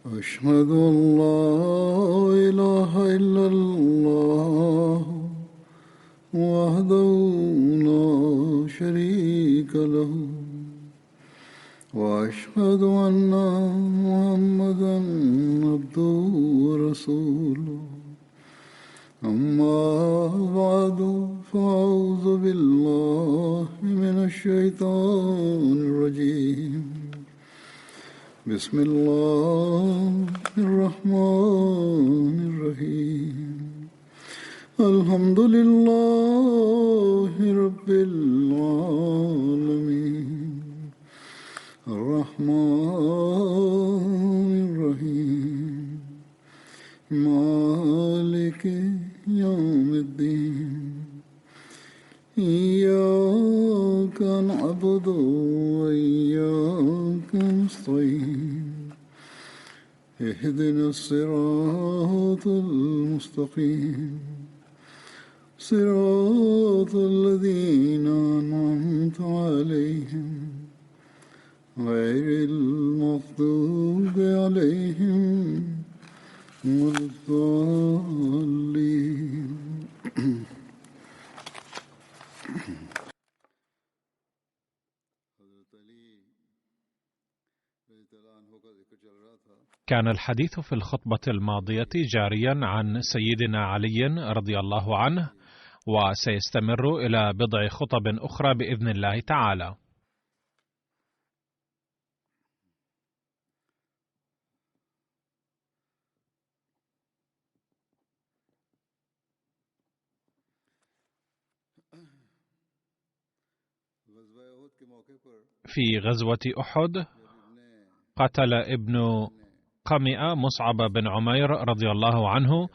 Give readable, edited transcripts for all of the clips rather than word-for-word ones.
أشهد أن لا إله إلا الله وحده لا شريك له وأشهد أن محمدا عبده ورسوله أما بعد فأعوذ بالله من الشيطان الرجيم بسم الله الرحمن الرحيم الحمد لله رب العالمين الرحمن الرحيم مالك يوم الدين إياك نعبد وإياك نستعين اهدنا الصراط المستقيم صراط الذين أنعمت عليهم غير المغضوب عليهم ولا الضالين. كان الحديث في الخطبة الماضية جاريا عن سيدنا علي رضي الله عنه، وسيستمر إلى بضع خطب أخرى بإذن الله تعالى. في غزوة أحد قتل ابن قمئة مصعب بن عمير رضي الله عنه،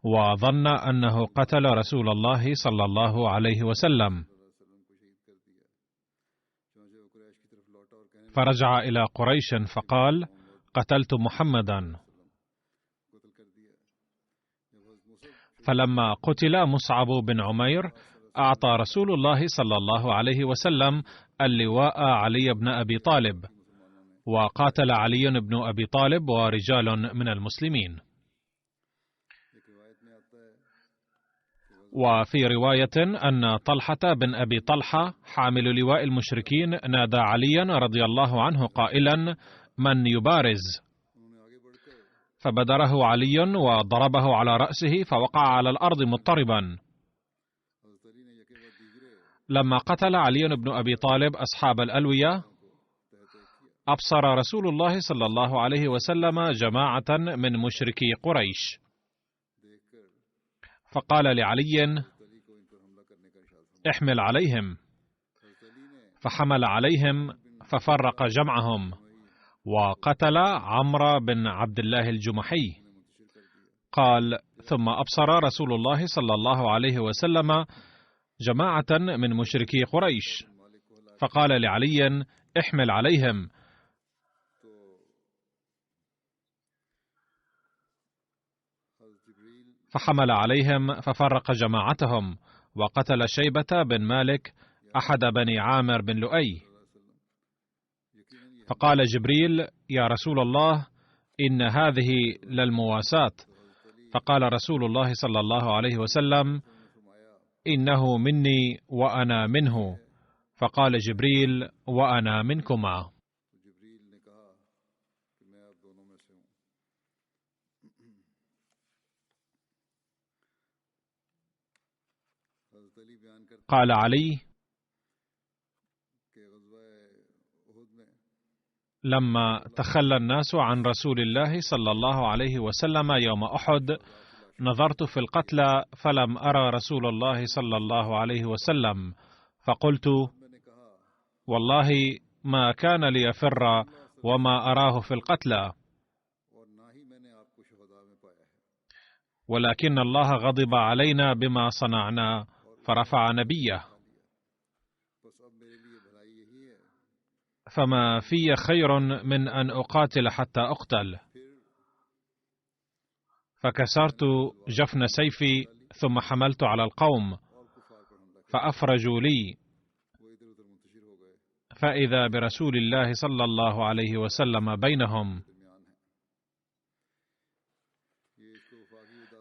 وظن أنه قتل رسول الله صلى الله عليه وسلم، فرجع إلى قريش فقال: قتلت محمدا. فلما قتل مصعب بن عمير أعطى رسول الله صلى الله عليه وسلم اللواء علي بن أبي طالب، وقاتل علي بن أبي طالب ورجال من المسلمين. وفي رواية أن طلحة بن أبي طلحة حامل لواء المشركين نادى عليا رضي الله عنه قائلا: من يبارز؟ فبدره علي وضربه على رأسه فوقع على الأرض مضطربا. لما قتل علي بن أبي طالب أصحاب الألوية أبصر رسول الله صلى الله عليه وسلم جماعة من مشركي قريش، فقال لعلي: احمل عليهم. فحمل عليهم ففرق جمعهم وقتل عمرو بن عبد الله الجمحي. قال: ثم أبصر رسول الله صلى الله عليه وسلم جماعة من مشركي قريش، فقال لعلي: احمل عليهم. فحمل عليهم ففرق جماعتهم وقتل شيبة بن مالك أحد بني عامر بن لؤي. فقال جبريل: يا رسول الله، إن هذه للمواساة. فقال رسول الله صلى الله عليه وسلم: إنه مني وأنا منه. فقال جبريل: وأنا منكما. قال علي: لما تخلى الناس عن رسول الله صلى الله عليه وسلم يوم أحد نظرت في القتلى فلم أرى رسول الله صلى الله عليه وسلم، فقلت: والله ما كان ليفر وما أراه في القتلى، ولكن الله غضب علينا بما صنعنا فرفع نبيه، فما في خير من أن أقاتل حتى أقتل. فكسرت جفن سيفي ثم حملت على القوم فأفرجوا لي، فإذا برسول الله صلى الله عليه وسلم بينهم،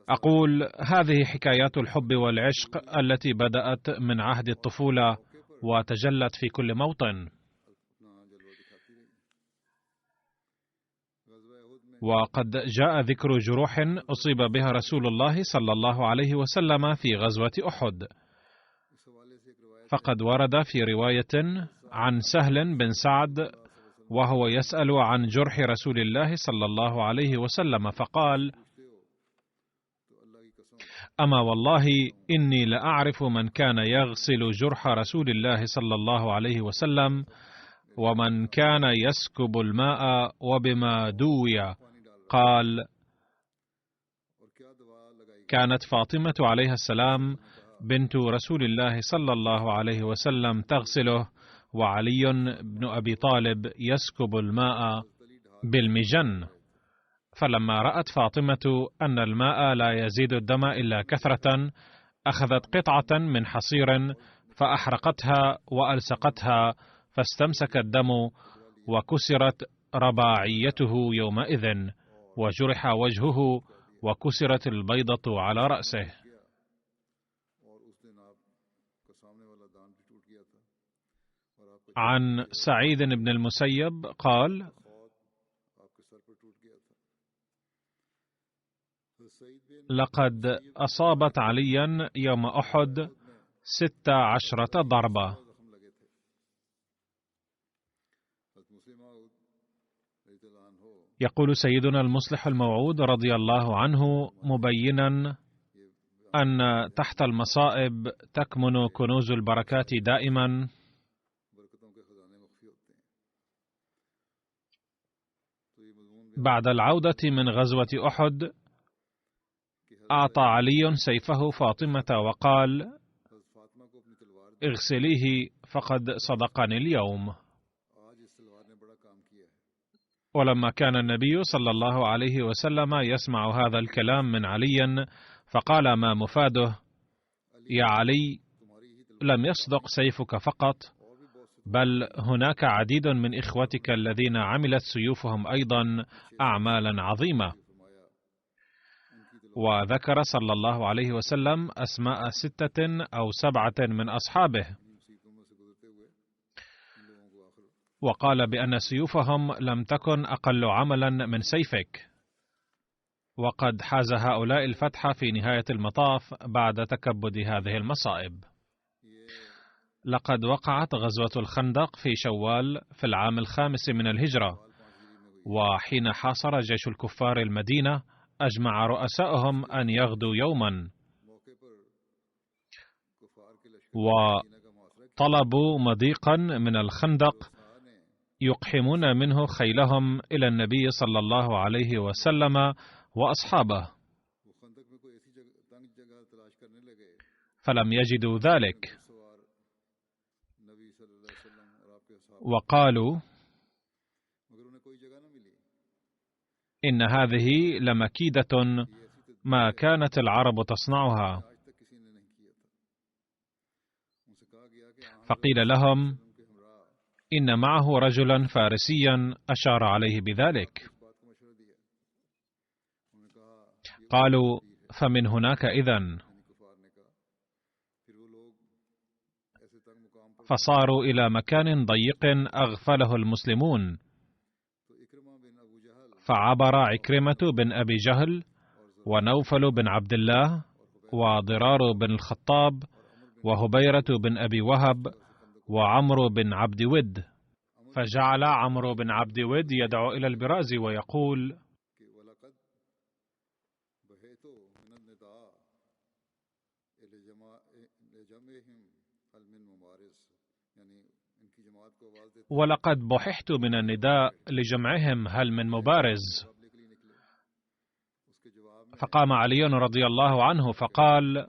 أقول: هذه حكايات الحب والعشق التي بدأت من عهد الطفولة وتجلت في كل موطن. وقد جاء ذكر جروح أصيب بها رسول الله صلى الله عليه وسلم في غزوة أحد، فقد ورد في رواية عن سهل بن سعد وهو يسأل عن جرح رسول الله صلى الله عليه وسلم، فقال: أما والله إني لأعرف من كان يغسل جرح رسول الله صلى الله عليه وسلم، ومن كان يسكب الماء وبما دوي. قال: كانت فاطمة عليها السلام بنت رسول الله صلى الله عليه وسلم تغسله، وعلي بن أبي طالب يسكب الماء بالمجن. فلما رأت فاطمة أن الماء لا يزيد الدم إلا كثرة، أخذت قطعة من حصير فأحرقتها وألصقتها، فاستمسك الدم وكسرت رباعيته يومئذ، وجرح وجهه وكسرت البيضة على رأسه. عن سعيد بن المسيب قال: لقد أصابت عليا يوم أحد 16 ضربة. يقول سيدنا المصلح الموعود رضي الله عنه مبينا أن تحت المصائب تكمن كنوز البركات دائما. بعد العودة من غزوة أحد أعطى علي سيفه فاطمة وقال: اغسليه فقد صدقني اليوم. ولما كان النبي صلى الله عليه وسلم يسمع هذا الكلام من علي فقال: ما مفاده يا علي؟ لم يصدق سيفك فقط، بل هناك عديد من إخوتك الذين عملت سيوفهم أيضا أعمالا عظيمة. وذكر صلى الله عليه وسلم أسماء 6 أو 7 من أصحابه، وقال بأن سيوفهم لم تكن أقل عملا من سيفك. وقد حاز هؤلاء الفتح في نهاية المطاف بعد تكبد هذه المصائب. لقد وقعت غزوة الخندق في شوال في العام 5 من الهجرة، وحين حاصر جيش الكفار المدينة أجمع رؤساؤهم أن يغدوا يوما، وطلبوا مضيقا من الخندق يقحمون منه خيلهم إلى النبي صلى الله عليه وسلم وأصحابه، فلم يجدوا ذلك، وقالوا: إن هذه لمكيدة ما كانت العرب تصنعها. فقيل لهم: إن معه رجلا فارسيا أشار عليه بذلك. قالوا: فمن هناك إذن. فصاروا إلى مكان ضيق أغفله المسلمون، فعبر عكرمة بن أبي جهل ونوفل بن عبد الله وضرار بن الخطاب وهبيرة بن أبي وهب وعمرو بن عبد ود. فجعل عمرو بن عبد ود يدعو إلى البراز ويقول: ولقد بححت من النداء لجمعهم هل من مبارز. فقام علي رضي الله عنه فقال: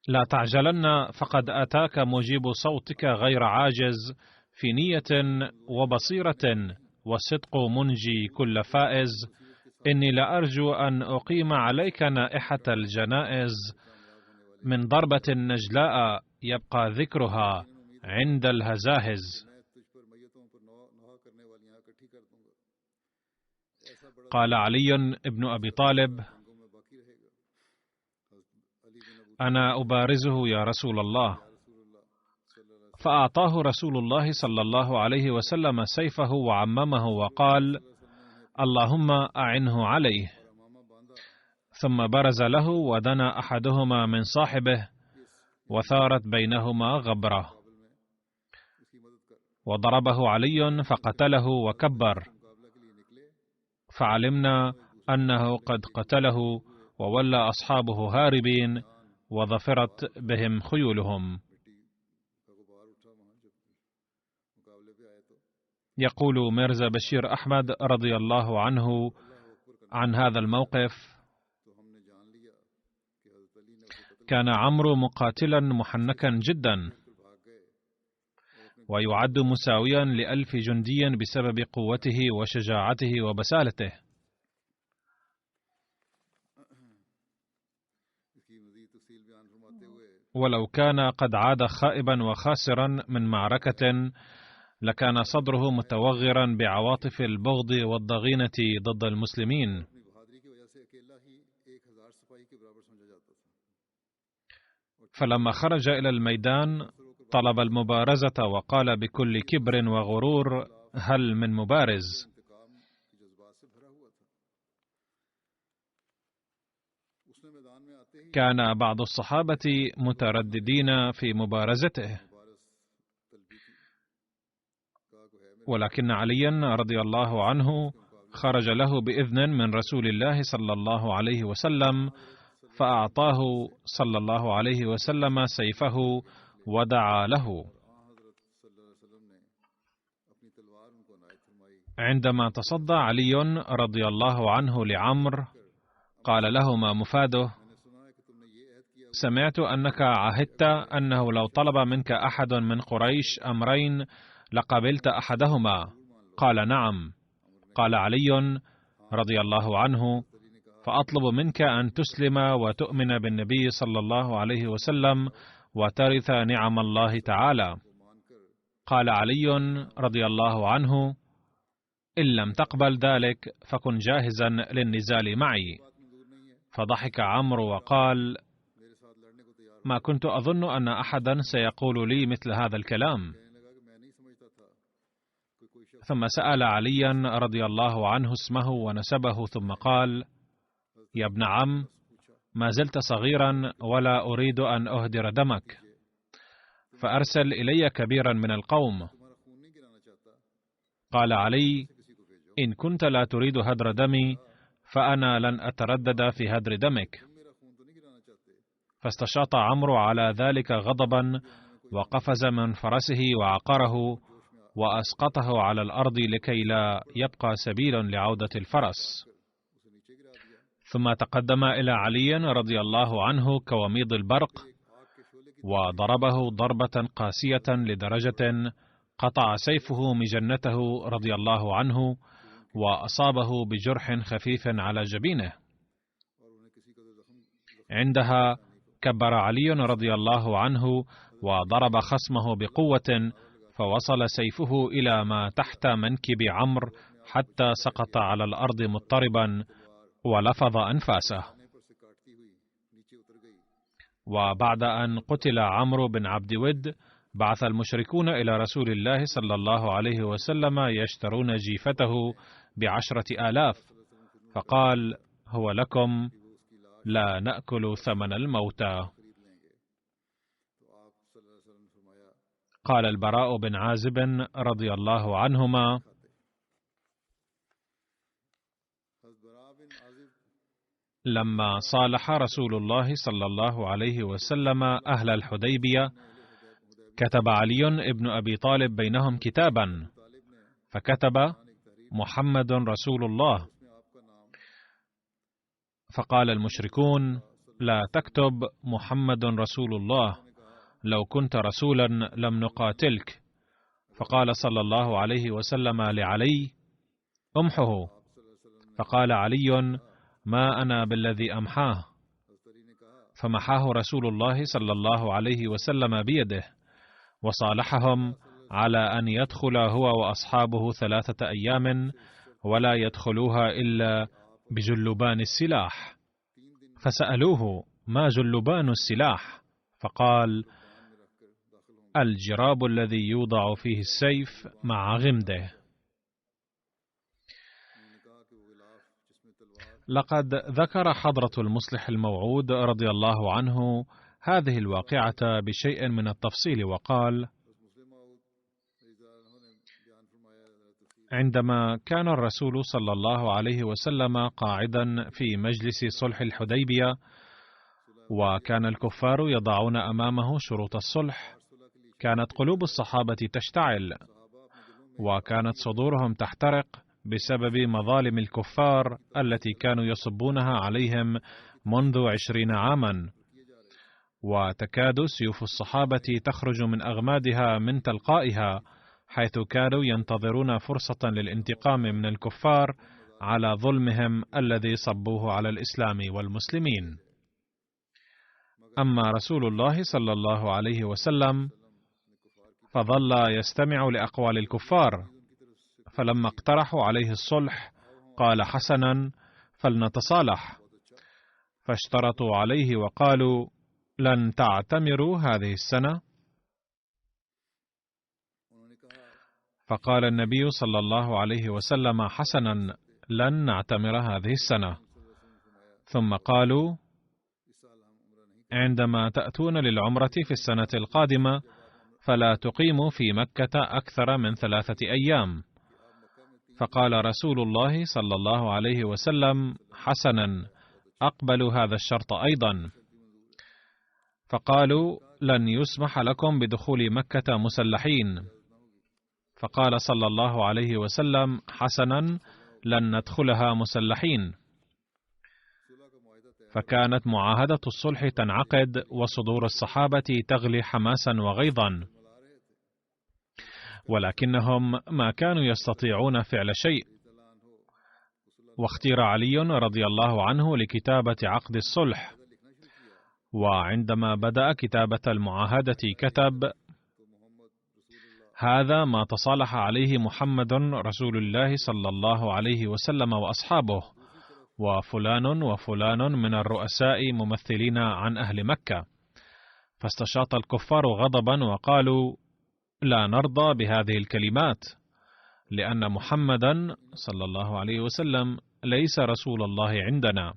لا تعجلن فقد أتاك مجيب صوتك غير عاجز، في نية وبصيرة والصدق منجي كل فائز. إني لأرجو أن أقيم عليك نائحة الجنائز، من ضربة نجلاء يبقى ذكرها عند الهزاهز. قال علي بن أبي طالب: أنا أبارزه يا رسول الله. فأعطاه رسول الله صلى الله عليه وسلم سيفه وعممه وقال: اللهم أعنه عليه. ثم برز له ودنا أحدهما من صاحبه، وثارت بينهما غبرة، وضربه علي فقتله وكبر، فعلمنا أنه قد قتله، وولى أصحابه هاربين، وظفرت بهم خيولهم. يقول ميرزا بشير أحمد رضي الله عنه عن هذا الموقف: كان عمرو مقاتلا محنكا جدا، ويعد مساويا ل1000 جندي بسبب قوته وشجاعته وبسالته. ولو كان قد عاد خائبا وخاسرا من معركة، لكان صدره متوغرا بعواطف البغض والضغينة ضد المسلمين. فلما خرج إلى الميدان طلب المبارزة، وقال بكل كبر وغرور: هل من مبارز؟ كان بعض الصحابة مترددين في مبارزته، ولكن عليا رضي الله عنه خرج له بإذن من رسول الله صلى الله عليه وسلم، فأعطاه صلى الله عليه وسلم سيفه ودعا له. عندما تصدى علي رضي الله عنه لعمرو، قال له ما مفاده: سمعت أنك عهدت أنه لو طلب منك أحد من قريش أمرين لقبلت أحدهما. قال نعم. قال علي رضي الله عنه: فأطلب منك أن تسلم وتؤمن بالنبي صلى الله عليه وسلم وترث نعم الله تعالى. قال علي رضي الله عنه: إن لم تقبل ذلك فكن جاهزا للنزال معي. فضحك عمرو وقال: ما كنت أظن أن أحدا سيقول لي مثل هذا الكلام. ثم سأل عليا رضي الله عنه اسمه ونسبه، ثم قال: يا ابن عم، ما زلت صغيرا ولا أريد أن أهدر دمك، فأرسل إلي كبيرا من القوم. قال علي: إن كنت لا تريد هدر دمي فأنا لن أتردد في هدر دمك. فاستشاط عمرو على ذلك غضبا، وقفز من فرسه وعقره وأسقطه على الأرض لكي لا يبقى سبيل لعودة الفرس. ثم تقدم إلى علي رضي الله عنه كوميض البرق، وضربه ضربة قاسية لدرجة قطع سيفه مجنته رضي الله عنه، وأصابه بجرح خفيف على جبينه. عندها كبر علي رضي الله عنه وضرب خصمه بقوة، فوصل سيفه إلى ما تحت منكب عمرو حتى سقط على الأرض مضطربا ولفظ أنفاسه. وبعد أن قتل عمرو بن عبد ود، بعث المشركون إلى رسول الله صلى الله عليه وسلم يشترون جيفته ب10,000، فقال: هو لكم، لا نأكل ثمن الموتى. قال البراء بن عازب رضي الله عنهما: لما صالح رسول الله صلى الله عليه وسلم أهل الحديبية، كتب علي بن أبي طالب بينهم كتابا، فكتب: محمد رسول الله. فقال المشركون: لا تكتب محمد رسول الله، لو كنت رسولا لم نقاتلك. فقال صلى الله عليه وسلم لعلي: امحه. فقال علي: ما أنا بالذي أمحاه. فمحاه رسول الله صلى الله عليه وسلم بيده، وصالحهم على أن يدخل هو وأصحابه 3 أيام ولا يدخلوها إلا بجلبان السلاح. فسألوه: ما جلبان السلاح؟ فقال: الجراب الذي يوضع فيه السيف مع غمده. لقد ذكر حضرة المصلح الموعود رضي الله عنه هذه الواقعة بشيء من التفصيل، وقال: عندما كان الرسول صلى الله عليه وسلم قاعدا في مجلس صلح الحديبية، وكان الكفار يضعون أمامه شروط الصلح، كانت قلوب الصحابة تشتعل، وكانت صدورهم تحترق بسبب مظالم الكفار التي كانوا يصبونها عليهم منذ 20 عاما، وتكاد سيوف الصحابة تخرج من أغمادها من تلقائها، حيث كانوا ينتظرون فرصة للانتقام من الكفار على ظلمهم الذي صبوه على الإسلام والمسلمين. أما رسول الله صلى الله عليه وسلم فظل يستمع لأقوال الكفار، فلما اقترحوا عليه الصلح قال: حسنا، فلنتصالح. فاشترطوا عليه وقالوا: لن تعتمروا هذه السنة؟ فقال النبي صلى الله عليه وسلم: حسنا، لن نعتمر هذه السنة. ثم قالوا: عندما تأتون للعمرة في السنة القادمة فلا تقيموا في مكة أكثر من 3 أيام. فقال رسول الله صلى الله عليه وسلم: حسنا، أقبلوا هذا الشرط أيضا. فقالوا: لن يسمح لكم بدخول مكة مسلحين. فقال صلى الله عليه وسلم: حسنا، لن ندخلها مسلحين. فكانت معاهدة الصلح تنعقد، وصدور الصحابة تغلي حماسا وغيظا، ولكنهم ما كانوا يستطيعون فعل شيء. واختير علي رضي الله عنه لكتابة عقد الصلح، وعندما بدأ كتابة المعاهدة كتب: هذا ما تصالح عليه محمد رسول الله صلى الله عليه وسلم وأصحابه، وفلان وفلان من الرؤساء ممثلين عن أهل مكة. فاستشاط الكفار غضبا وقالوا: لا نرضى بهذه الكلمات، لأن محمدا صلى الله عليه وسلم ليس رسول الله عندنا.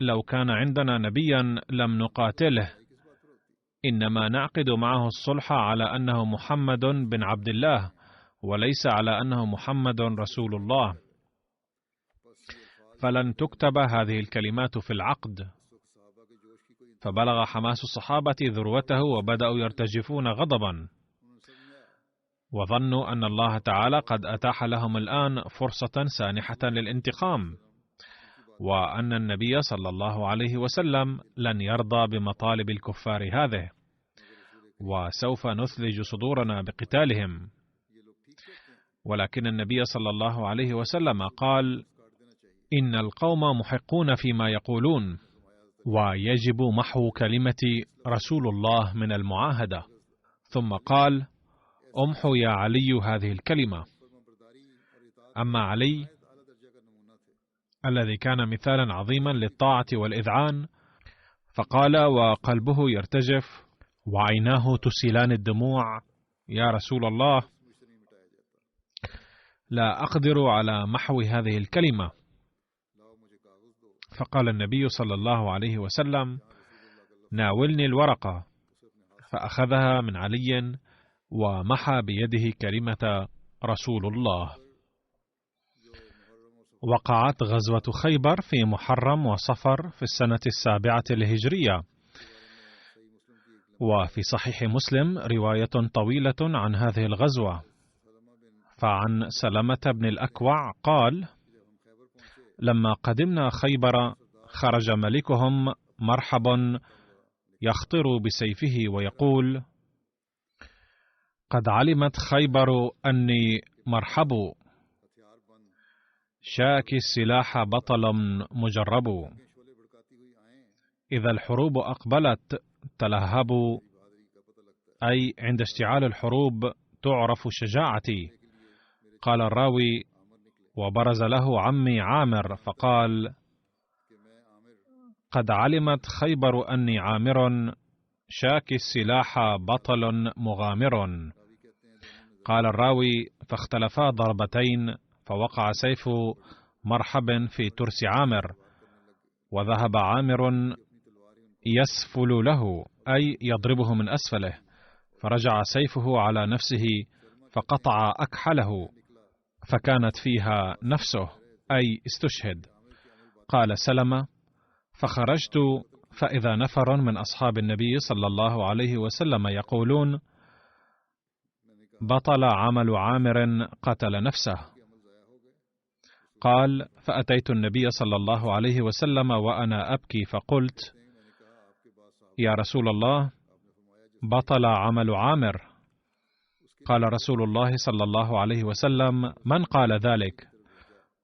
لو كان عندنا نبيا لم نقاتله، إنما نعقد معه الصلح على أنه محمد بن عبد الله، وليس على أنه محمد رسول الله. فلن تكتب هذه الكلمات في العقد. فبلغ حماس الصحابة ذروته، وبدأوا يرتجفون غضبا، وظنوا أن الله تعالى قد أتاح لهم الآن فرصة سانحة للانتقام، وأن النبي صلى الله عليه وسلم لن يرضى بمطالب الكفار هذه، وسوف نثلج صدورنا بقتالهم. ولكن النبي صلى الله عليه وسلم قال: إن القوم محقون فيما يقولون، ويجب محو كلمة رسول الله من المعاهدة. ثم قال: امحوا يا علي هذه الكلمة. أما علي الذي كان مثالا عظيما للطاعة والإذعان، فقال وقلبه يرتجف وعيناه تسيلان الدموع: يا رسول الله، لا أقدر على محو هذه الكلمة. فقال النبي صلى الله عليه وسلم: ناولني الورقة. فأخذها من علي ومحى بيده كلمة رسول الله. وقعت غزوة خيبر في محرم وصفر في السنة 7 الهجرية. وفي صحيح مسلم رواية طويلة عن هذه الغزوة. فعن سلمة بن الأكوع قال: لما قدمنا خيبر خرج ملكهم مرحبا يخطر بسيفه ويقول: قد علمت خيبر أني مرحب، شاكي السلاح بطل مجرب، إذا الحروب أقبلت تلهبوا، أي عند اشتعال الحروب تعرف شجاعتي. قال الراوي: وبرز له عمي عامر فقال: قد علمت خيبر أني عامر، شاكي السلاح بطل مغامر. قال الراوي: فاختلفا ضربتين، فوقع سيف مرحب في ترس عامر، وذهب عامر يسفل له، أي يضربه من أسفله، فرجع سيفه على نفسه فقطع أكحله، فكانت فيها نفسه، أي استشهد. قال سلمة: فخرجت فإذا نفر من أصحاب النبي صلى الله عليه وسلم يقولون: بطل عمل عامر قتل نفسه. قال: فأتيت النبي صلى الله عليه وسلم وأنا أبكي، فقلت: يا رسول الله، بطل عمل عامر. قال رسول الله صلى الله عليه وسلم: من قال ذلك؟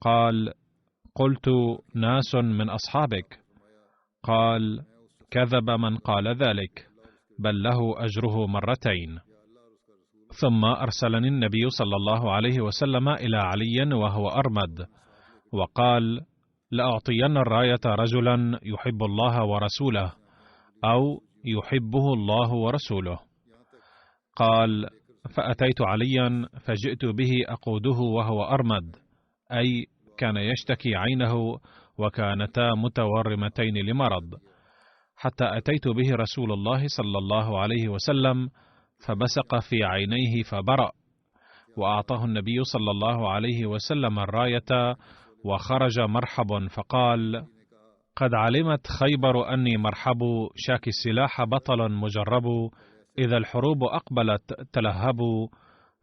قال: قلت: ناس من أصحابك. قال: كذب من قال ذلك، بل له أجره مرتين. ثم أرسلني النبي صلى الله عليه وسلم إلى علي وهو أرمد، وقال: لأعطين الراية رجلا يحب الله ورسوله، أو يحبه الله ورسوله. قال: فأتيت عليا فجئت به أقوده وهو أرمد، أي كان يشتكي عينه، وكانتا متورمتين لمرض، حتى أتيت به رسول الله صلى الله عليه وسلم فبصق في عينيه فبرأ، وأعطاه النبي صلى الله عليه وسلم الراية، وخرج مرحب فقال: قد علمت خيبر أني مرحب، شاكي السلاح بطل مجرب، إذا الحروب أقبلت تلهبوا.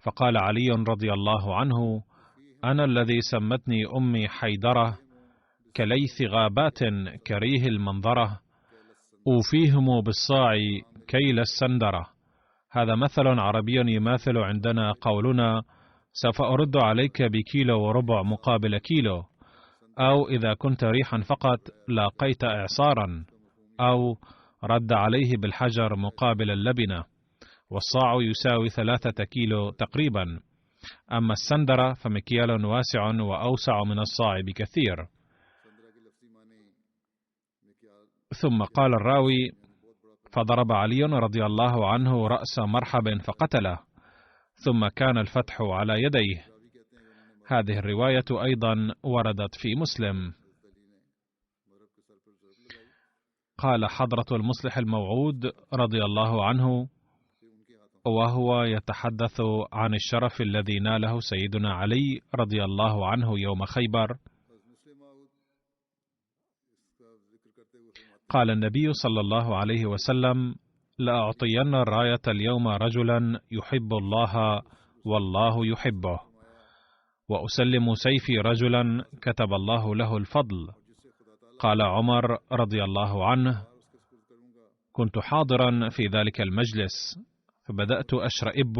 فقال علي رضي الله عنه: أنا الذي سمتني أمي حيدرة، كليث غابات كريه المنظرة، أوفيهم بالصاع كيل السندرة. هذا مثل عربي يماثل عندنا قولنا: سوف أرد عليك بكيلو وربع مقابل كيلو، أو إذا كنت ريحا فقط لاقيت إعصارا، أو رد عليه بالحجر مقابل اللبنة، والصاع يساوي 3 كيلو تقريبا. أما السندرة فمكيال واسع وأوسع من الصاع بكثير. ثم قال الراوي: فضرب علي رضي الله عنه رأس مرحب فقتله، ثم كان الفتح على يديه. هذه الرواية أيضا وردت في مسلم. قال حضرة المصلح الموعود رضي الله عنه، وهو يتحدث عن الشرف الذي ناله سيدنا علي رضي الله عنه يوم خيبر، قال النبي صلى الله عليه وسلم: لأعطين الراية اليوم رجلا يحب الله والله يحبه، وأسلم سيفي رجلا كتب الله له الفضل. قال عمر رضي الله عنه: كنت حاضرا في ذلك المجلس، فبدأت أشرئب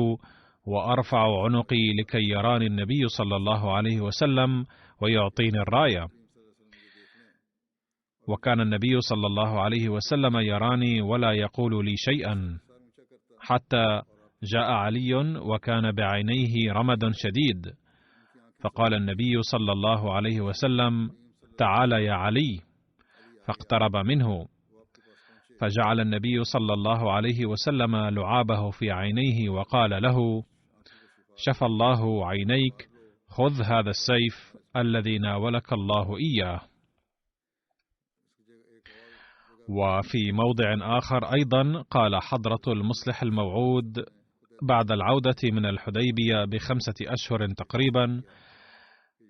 وأرفع عنقي لكي يراني النبي صلى الله عليه وسلم ويعطيني الراية، وكان النبي صلى الله عليه وسلم يراني ولا يقول لي شيئا، حتى جاء علي وكان بعينيه رمد شديد، فقال النبي صلى الله عليه وسلم: تعال يا علي، فاقترب منه، فجعل النبي صلى الله عليه وسلم لعابه في عينيه وقال له: شفى الله عينيك، خذ هذا السيف الذي ناولك الله إياه. وفي موضع آخر أيضا قال حضرة المصلح الموعود بعد العودة من الحديبية ب5 أشهر تقريبا،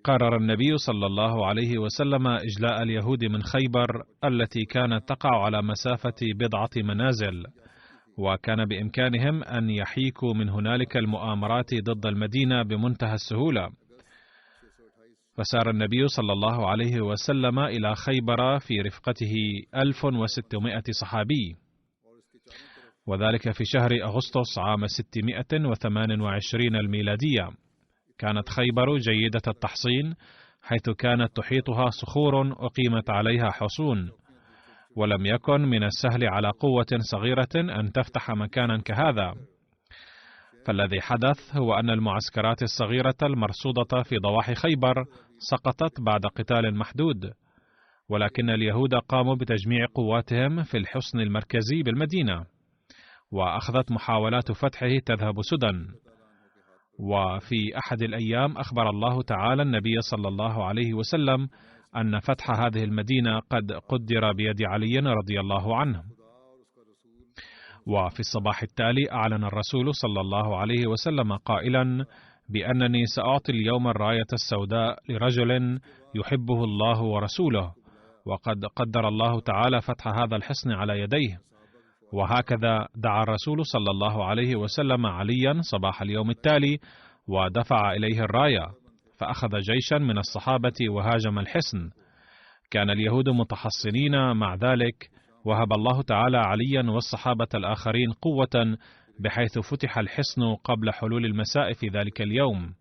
قرر النبي صلى الله عليه وسلم إجلاء اليهود من خيبر التي كانت تقع على مسافة 10 منازل، وكان بإمكانهم أن يحيكوا من هنالك المؤامرات ضد المدينة بمنتهى السهولة. فسار النبي صلى الله عليه وسلم إلى خيبر في رفقته 1600 صحابي، وذلك في شهر أغسطس عام 628 الميلادية. كانت خيبر جيدة التحصين، حيث كانت تحيطها صخور أقيمت عليها حصون، ولم يكن من السهل على قوة صغيرة أن تفتح مكانا كهذا. فالذي حدث هو أن المعسكرات الصغيرة المرصودة في ضواحي خيبر سقطت بعد قتال محدود، ولكن اليهود قاموا بتجميع قواتهم في الحصن المركزي بالمدينة، وأخذت محاولات فتحه تذهب سدى. وفي أحد الأيام أخبر الله تعالى النبي صلى الله عليه وسلم أن فتح هذه المدينة قد قدر بيد علي رضي الله عنه. وفي الصباح التالي أعلن الرسول صلى الله عليه وسلم قائلا بأنني سأعطي اليوم الراية السوداء لرجل يحبه الله ورسوله، وقد قدر الله تعالى فتح هذا الحصن على يديه. وهكذا دعا الرسول صلى الله عليه وسلم عليا صباح اليوم التالي ودفع إليه الراية، فأخذ جيشا من الصحابة وهاجم الحصن. كان اليهود متحصنين، مع ذلك وهب الله تعالى عليا والصحابة الآخرين قوة بحيث فتح الحصن قبل حلول المساء في ذلك اليوم.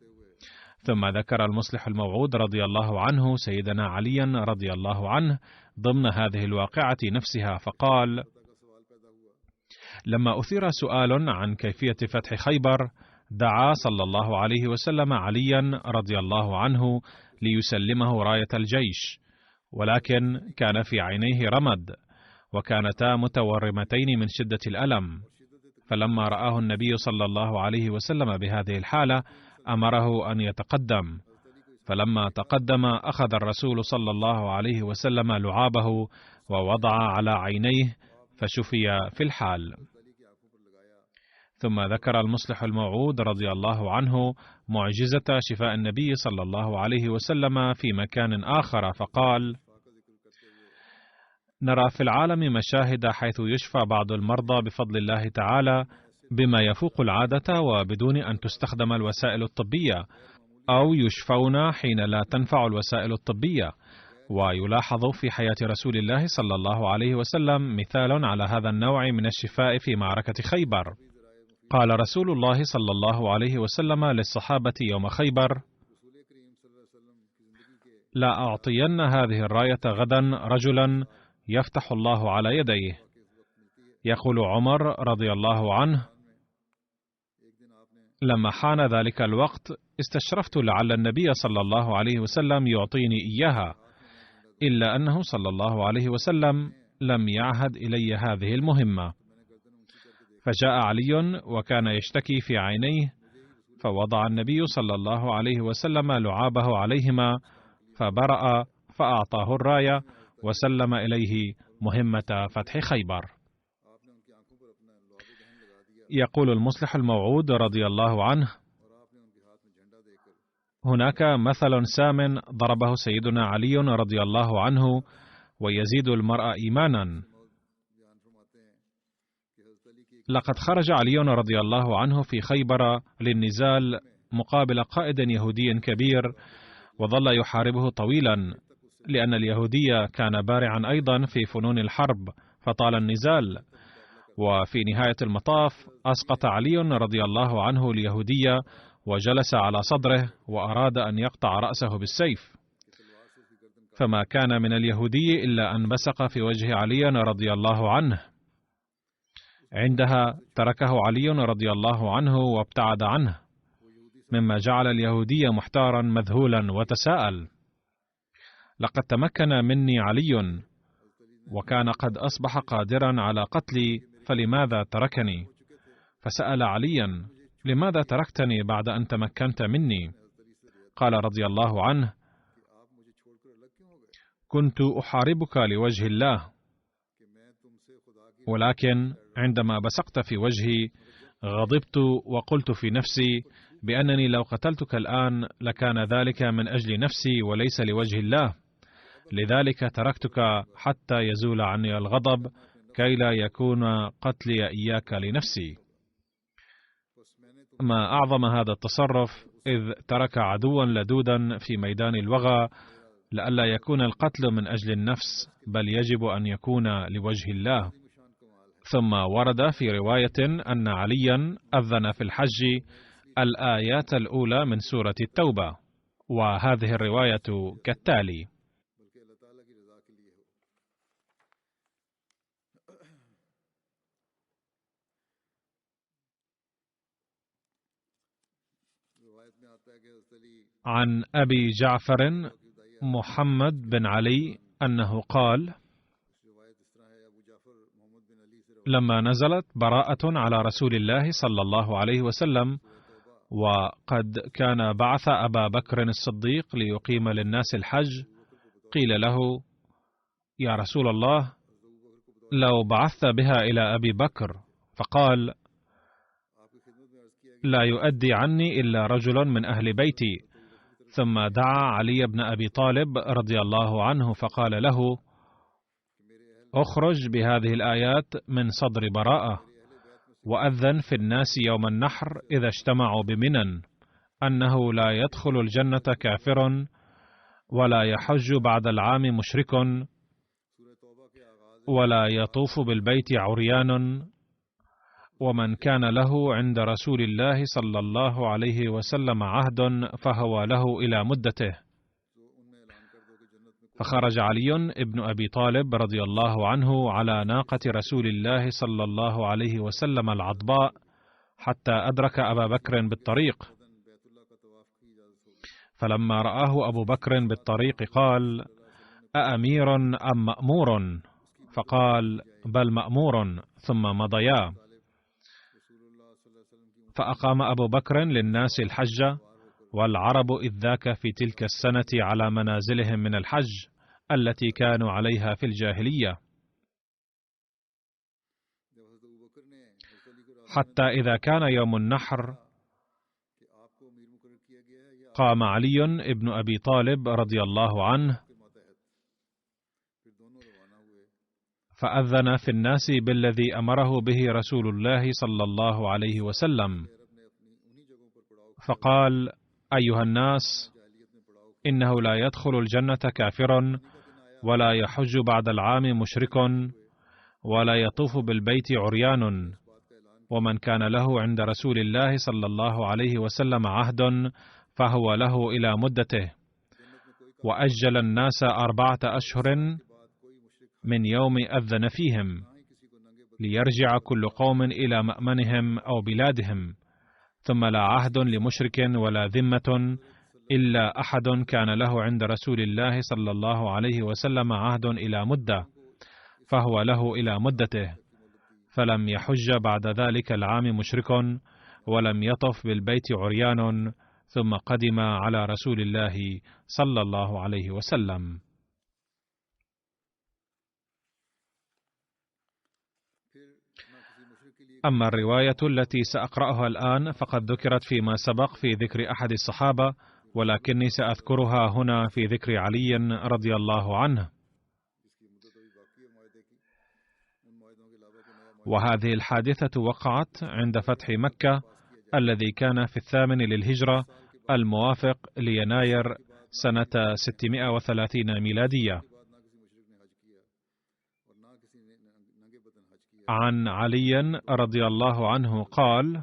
ثم ذكر المصلح الموعود رضي الله عنه سيدنا عليا رضي الله عنه ضمن هذه الواقعة نفسها، فقال: لما أثير سؤال عن كيفية فتح خيبر، دعا صلى الله عليه وسلم عليا رضي الله عنه ليسلمه راية الجيش، ولكن كان في عينيه رمد، وكانتا متورمتين من شدة الألم. فلما رآه النبي صلى الله عليه وسلم بهذه الحالة أمره أن يتقدم، فلما تقدم أخذ الرسول صلى الله عليه وسلم لعابه ووضع على عينيه فشفي في الحال. ثم ذكر المصلح الموعود رضي الله عنه معجزة شفاء النبي صلى الله عليه وسلم في مكان آخر، فقال: نرى في العالم مشاهد حيث يشفى بعض المرضى بفضل الله تعالى بما يفوق العادة وبدون أن تستخدم الوسائل الطبية، أو يشفون حين لا تنفع الوسائل الطبية. ويلاحظ في حياة رسول الله صلى الله عليه وسلم مثال على هذا النوع من الشفاء في معركة خيبر. قال رسول الله صلى الله عليه وسلم للصحابة يوم خيبر: لا أعطين هذه الراية غدا رجلا يفتح الله على يديه. يقول عمر رضي الله عنه: لما حان ذلك الوقت استشرفت لعل النبي صلى الله عليه وسلم يعطيني إياها، إلا أنه صلى الله عليه وسلم لم يعهد إلي هذه المهمة. فجاء علي وكان يشتكي في عينيه، فوضع النبي صلى الله عليه وسلم لعابه عليهما فبرأ، فأعطاه الراية وسلم إليه مهمة فتح خيبر. يقول المصلح الموعود رضي الله عنه: هناك مثل سام ضربه سيدنا علي رضي الله عنه ويزيد المرء إيمانا. لقد خرج علي رضي الله عنه في خيبر للنزال مقابل قائد يهودي كبير، وظل يحاربه طويلا، لأن اليهودي كان بارعا أيضا في فنون الحرب، فطال النزال. وفي نهاية المطاف أسقط علي رضي الله عنه اليهودي وجلس على صدره وأراد أن يقطع رأسه بالسيف، فما كان من اليهودي إلا أن بصق في وجه علي رضي الله عنه. عندها تركه علي رضي الله عنه وابتعد عنه، مما جعل اليهودي محتارا مذهولا وتساءل: لقد تمكن مني علي وكان قد أصبح قادرا على قتلي، فلماذا تركني؟ فسأل عليا: لماذا تركتني بعد أن تمكنت مني؟ قال رضي الله عنه: كنت أحاربك لوجه الله، ولكن عندما بصقت في وجهي غضبت وقلت في نفسي بأنني لو قتلتك الآن لكان ذلك من أجل نفسي وليس لوجه الله، لذلك تركتك حتى يزول عني الغضب كي لا يكون قتلي إياك لنفسي. ما أعظم هذا التصرف إذ ترك عدوا لدودا في ميدان الوغى لئلا يكون القتل من أجل النفس، بل يجب أن يكون لوجه الله. ثم ورد في رواية أن عليا أذن في الحج الآيات الأولى من سورة التوبة، وهذه الرواية كالتالي: عن أبي جعفر محمد بن علي أنه قال: لما نزلت براءة على رسول الله صلى الله عليه وسلم، وقد كان بعث أبا بكر الصديق ليقيم للناس الحج، قيل له: يا رسول الله، لو بعثت بها إلى أبي بكر. فقال: لا يؤدي عني إلا رجل من أهل بيتي. ثم دعا علي بن أبي طالب رضي الله عنه فقال له: اخرج بهذه الآيات من صدر براءة، وأذن في الناس يوم النحر إذا اجتمعوا بمنى أنه لا يدخل الجنة كافر، ولا يحج بعد العام مشرك، ولا يطوف بالبيت عريان، ومن كان له عند رسول الله صلى الله عليه وسلم عهد فهو له إلى مدته. فخرج علي بن أبي طالب رضي الله عنه على ناقة رسول الله صلى الله عليه وسلم العضباء حتى أدرك أبا بكر بالطريق، فلما رآه أبو بكر بالطريق قال: أأمير أم مأمور؟ فقال: بل مأمور. ثم مضيا، فأقام أبو بكر للناس الحج، والعرب إذ ذاك في تلك السنة على منازلهم من الحج التي كانوا عليها في الجاهلية، حتى إذا كان يوم النحر قام علي بن أبي طالب رضي الله عنه فأذن في الناس بالذي أمره به رسول الله صلى الله عليه وسلم، فقال: أيها الناس، إنه لا يدخل الجنة كافر، ولا يحج بعد العام مشرك، ولا يطوف بالبيت عريان، ومن كان له عند رسول الله صلى الله عليه وسلم عهد فهو له إلى مدته. وأجل الناس 4 أشهر من يوم أذن فيهم، ليرجع كل قوم إلى مأمنهم أو بلادهم، ثم لا عهد لمشرك ولا ذمة إلا أحد كان له عند رسول الله صلى الله عليه وسلم عهد إلى مدة، فهو له إلى مدته. فلم يحج بعد ذلك العام مشرك، ولم يطف بالبيت عريان، ثم قدم على رسول الله صلى الله عليه وسلم. أما الرواية التي سأقرأها الآن فقد ذكرت فيما سبق في ذكر أحد الصحابة، ولكني سأذكرها هنا في ذكر علي رضي الله عنه. وهذه الحادثة وقعت عند فتح مكة الذي كان في 8 للهجرة الموافق ليناير سنة 630 ميلادية. عن علي رضي الله عنه قال: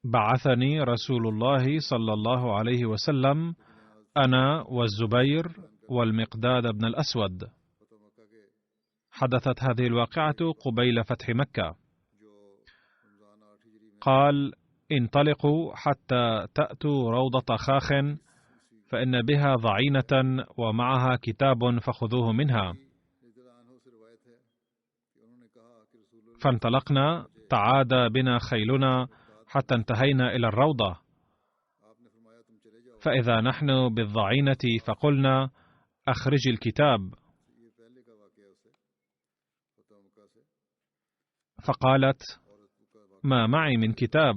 بعثني رسول الله صلى الله عليه وسلم أنا والزبير والمقداد بن الأسود. حدثت هذه الواقعة قبيل فتح مكة. قال: انطلقوا حتى تأتوا روضة خاخ، فإن بها ضعينة ومعها كتاب فخذوه منها. فانطلقنا، تعادى بنا خيلنا حتى انتهينا إلى الروضة، فإذا نحن بالضعينة فقلنا: أخرج الكتاب. فقالت: ما معي من كتاب.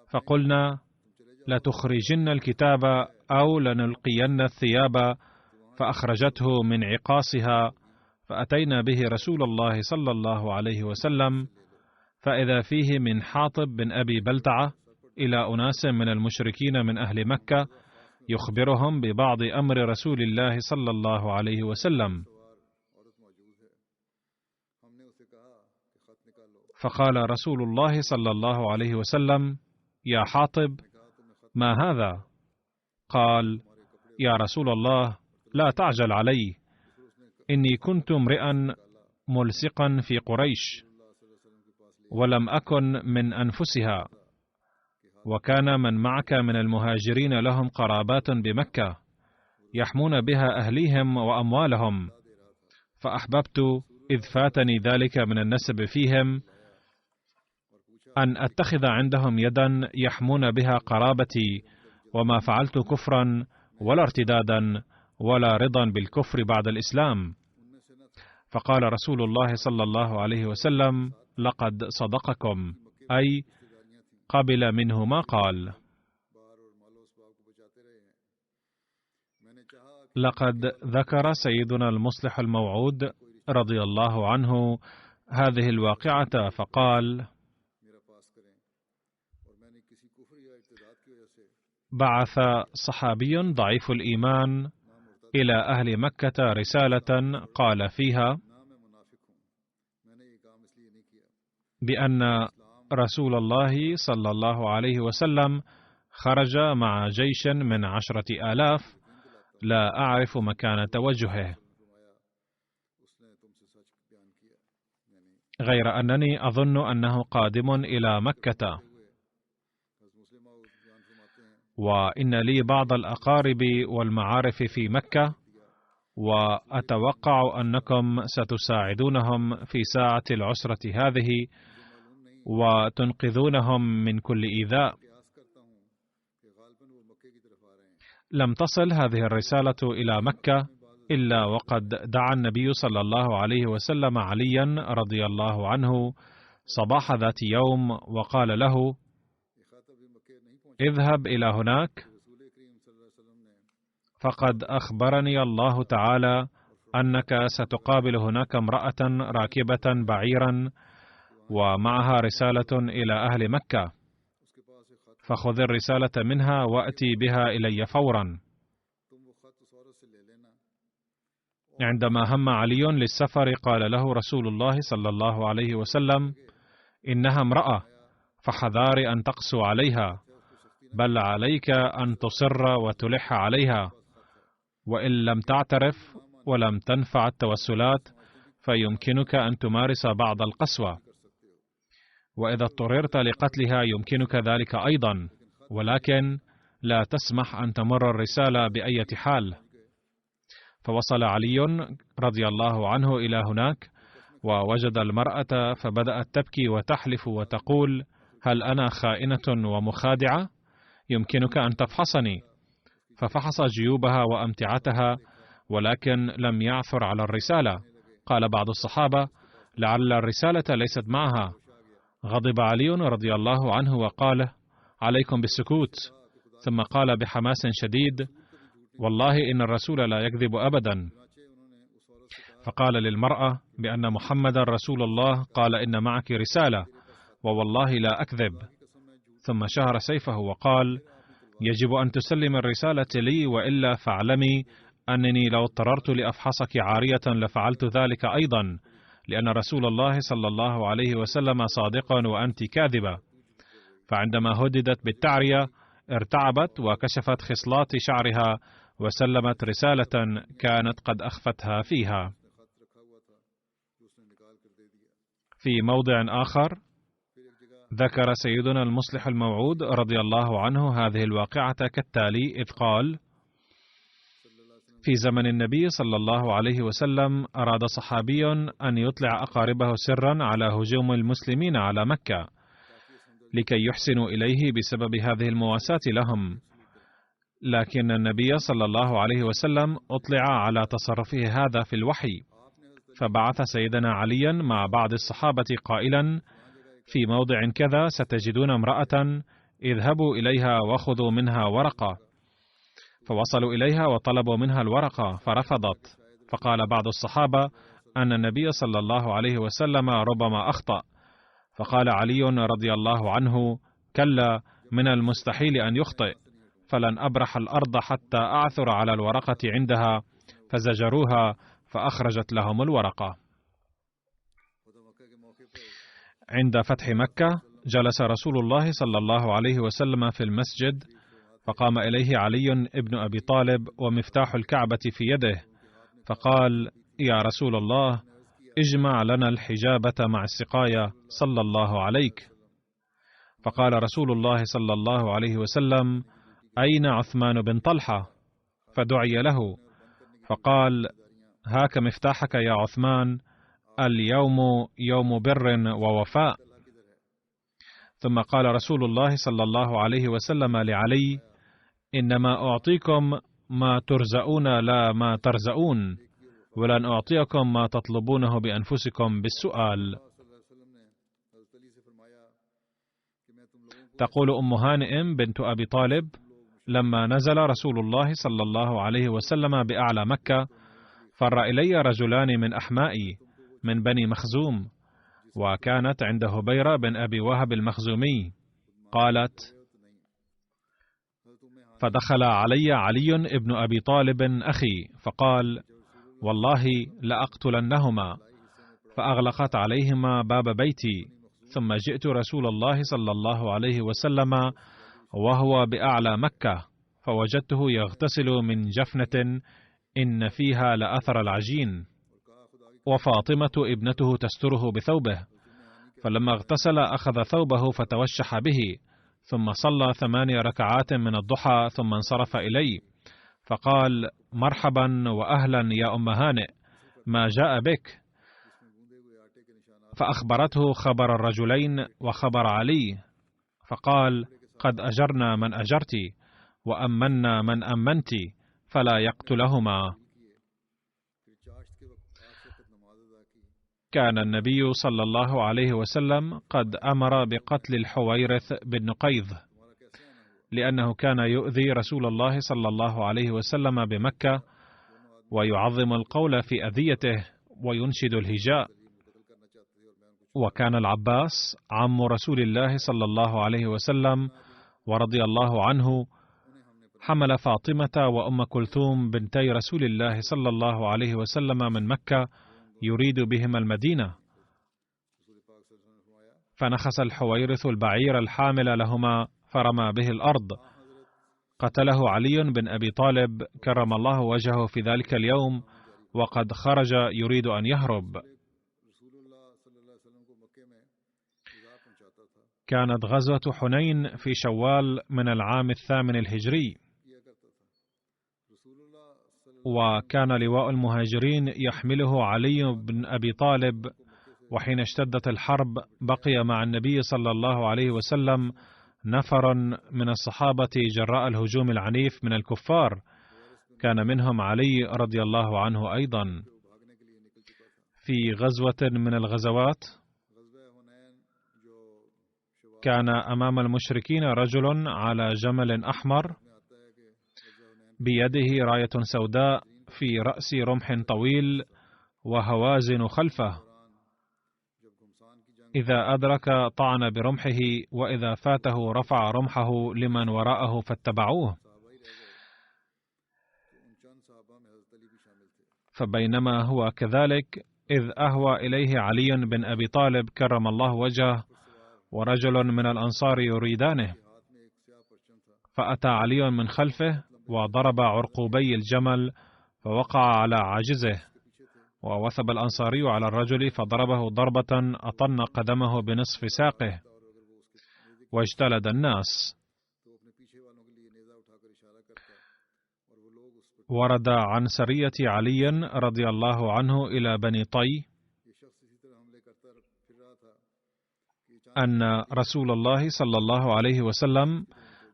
فقلنا: لتخرجن الكتاب أو لنلقين الثياب. فأخرجته من عقاصها، فأتينا به رسول الله صلى الله عليه وسلم، فإذا فيه من حاطب بن أبي بلتعة إلى أناس من المشركين من أهل مكة يخبرهم ببعض أمر رسول الله صلى الله عليه وسلم. فقال رسول الله صلى الله عليه وسلم: يا حاطب، ما هذا؟ قال: يا رسول الله، لا تعجل علي، إني كنت امرئا ملصقا في قريش، ولم أكن من أنفسها، وكان من معك من المهاجرين لهم قرابات بمكة يحمون بها أهليهم وأموالهم، فأحببت إذ فاتني ذلك من النسب فيهم أن أتخذ عندهم يدا يحمون بها قرابتي، وما فعلت كفرا ولا ارتدادا ولا رضا بالكفر بعد الإسلام. فقال رسول الله صلى الله عليه وسلم: لقد صدقكم، أي قبل منه ما قال. لقد ذكر سيدنا المصلح الموعود رضي الله عنه هذه الواقعة فقال: بعث صحابي ضعيف الإيمان إلى أهل مكة رسالة قال فيها بأن رسول الله صلى الله عليه وسلم خرج مع جيش من 10,000 لا أعرف مكان توجهه، غير أنني أظن أنه قادم إلى مكة، وإن لي بعض الأقارب والمعارف في مكة، وأتوقع أنكم ستساعدونهم في ساعة العسرة هذه وتنقذونهم من كل إيذاء. لم تصل هذه الرسالة إلى مكة إلا وقد دعا النبي صلى الله عليه وسلم عليا رضي الله عنه صباح ذات يوم وقال له: اذهب إلى هناك، فقد أخبرني الله تعالى أنك ستقابل هناك امرأة راكبة بعيرا ومعها رسالة إلى أهل مكة، فخذ الرسالة منها وأتي بها إلي فورا. عندما هم علي للسفر قال له رسول الله صلى الله عليه وسلم: إنها امرأة، فحذار أن تقسو عليها، بل عليك أن تصر وتلح عليها، وإن لم تعترف ولم تنفع التوسلات فيمكنك أن تمارس بعض القسوة، وإذا اضطررت لقتلها يمكنك ذلك أيضا، ولكن لا تسمح أن تمر الرسالة بأية حال. فوصل علي رضي الله عنه إلى هناك ووجد المرأة، فبدأت تبكي وتحلف وتقول: هل أنا خائنة ومخادعة؟ يمكنك أن تفحصني. ففحص جيوبها وأمتعتها ولكن لم يعثر على الرسالة. قال بعض الصحابة: لعل الرسالة ليست معها. غضب علي رضي الله عنه وقال: عليكم بالسكوت. ثم قال بحماس شديد: والله إن الرسول لا يكذب أبدا. فقال للمرأة بأن محمدا رسول الله قال إن معك رسالة، ووالله لا أكذب. ثم شهر سيفه وقال: يجب أن تسلم الرسالة لي، وإلا فاعلمي أنني لو اضطررت لأفحصك عارية لفعلت ذلك أيضا، لأن رسول الله صلى الله عليه وسلم صادق وأنت كاذبة. فعندما هددت بالتعرية ارتعبت وكشفت خصلات شعرها وسلمت رسالة كانت قد أخفتها فيها. في موضع آخر ذكر سيدنا المصلح الموعود رضي الله عنه هذه الواقعة كالتالي، إذ قال: في زمن النبي صلى الله عليه وسلم أراد صحابي أن يطلع أقاربه سرا على هجوم المسلمين على مكة لكي يحسنوا إليه بسبب هذه المواساة لهم، لكن النبي صلى الله عليه وسلم أطلع على تصرفه هذا في الوحي، فبعث سيدنا عليا مع بعض الصحابة قائلا: في موضع كذا ستجدون امرأة، اذهبوا إليها وخذوا منها ورقة. فوصلوا إليها وطلبوا منها الورقة فرفضت، فقال بعض الصحابة: أن النبي صلى الله عليه وسلم ربما أخطأ، فقال علي رضي الله عنه: كلا، من المستحيل أن يخطئ، فلن أبرح الأرض حتى أعثر على الورقة عندها، فزجروها فأخرجت لهم الورقة. عند فتح مكة جلس رسول الله صلى الله عليه وسلم في المسجد، فقام إليه علي بن أبي طالب ومفتاح الكعبة في يده، فقال: يا رسول الله، اجمع لنا الحجابة مع السقاية صلى الله عليك. فقال رسول الله صلى الله عليه وسلم: أين عثمان بن طلحة؟ فدعي له، فقال: هاك مفتاحك يا عثمان، اليوم يوم بر ووفاء. ثم قال رسول الله صلى الله عليه وسلم لعلي: إنما أعطيكم ما ترزقون لا ما ترزقون، ولن أعطيكم ما تطلبونه بأنفسكم بالسؤال. تقول أم هانئ بنت أبي طالب: لما نزل رسول الله صلى الله عليه وسلم بأعلى مكة، فر إلي رجلان من أحمائي من بني مخزوم، وكانت عند هبيرة بن أبي وهب المخزومي. قالت: فدخل علي ابن أبي طالب أخي، فقال: والله لأقتلنهما، فأغلقت عليهما باب بيتي. ثم جئت رسول الله صلى الله عليه وسلم وهو بأعلى مكة، فوجدته يغتسل من جفنة إن فيها لأثر العجين، وفاطمة ابنته تستره بثوبه. فلما اغتسل أخذ ثوبه فتوشح به، ثم صلى 8 ركعات من الضحى، ثم انصرف إلي، فقال: مرحبا وأهلا يا أم هانئ، ما جاء بك؟ فأخبرته خبر الرجلين وخبر علي، فقال: قد أجرنا من أجرت، وأمنا من أمنت، فلا يقتلهما. كان النبي صلى الله عليه وسلم قد أمر بقتل الحويرث بن نقيض، لأنه كان يؤذي رسول الله صلى الله عليه وسلم بمكة، ويعظم القول في أذيته، وينشد الهجاء. وكان العباس عم رسول الله صلى الله عليه وسلم ورضي الله عنه حمل فاطمة وأم كلثوم بنتي رسول الله صلى الله عليه وسلم من مكة يريد بهما المدينة، فنخس الحويرث البعير الحامل لهما فرمى به الأرض، قتله علي بن أبي طالب كرم الله وجهه في ذلك اليوم، وقد خرج يريد أن يهرب. كانت غزوة حنين في شوال من العام 8 الهجري، وكان لواء المهاجرين يحمله علي بن أبي طالب، وحين اشتدت الحرب بقي مع النبي صلى الله عليه وسلم نفر من الصحابة جراء الهجوم العنيف من الكفار، كان منهم علي رضي الله عنه أيضا. في غزوة من الغزوات كان أمام المشركين رجل على جمل أحمر بيده راية سوداء في رأس رمح طويل وهوازن خلفه، إذا أدرك طعن برمحه، وإذا فاته رفع رمحه لمن وراءه فاتبعوه. فبينما هو كذلك إذ أهوى إليه علي بن أبي طالب كرم الله وجهه ورجل من الأنصار يريدانه، فأتى علي من خلفه وضرب عرقوبي الجمل فوقع على عاجزه، ووثب الأنصاري على الرجل فضربه ضربة أطن قدمه بنصف ساقه، واجتلد الناس. ورد عن سرية علي رضي الله عنه إلى بني طي أن رسول الله صلى الله عليه وسلم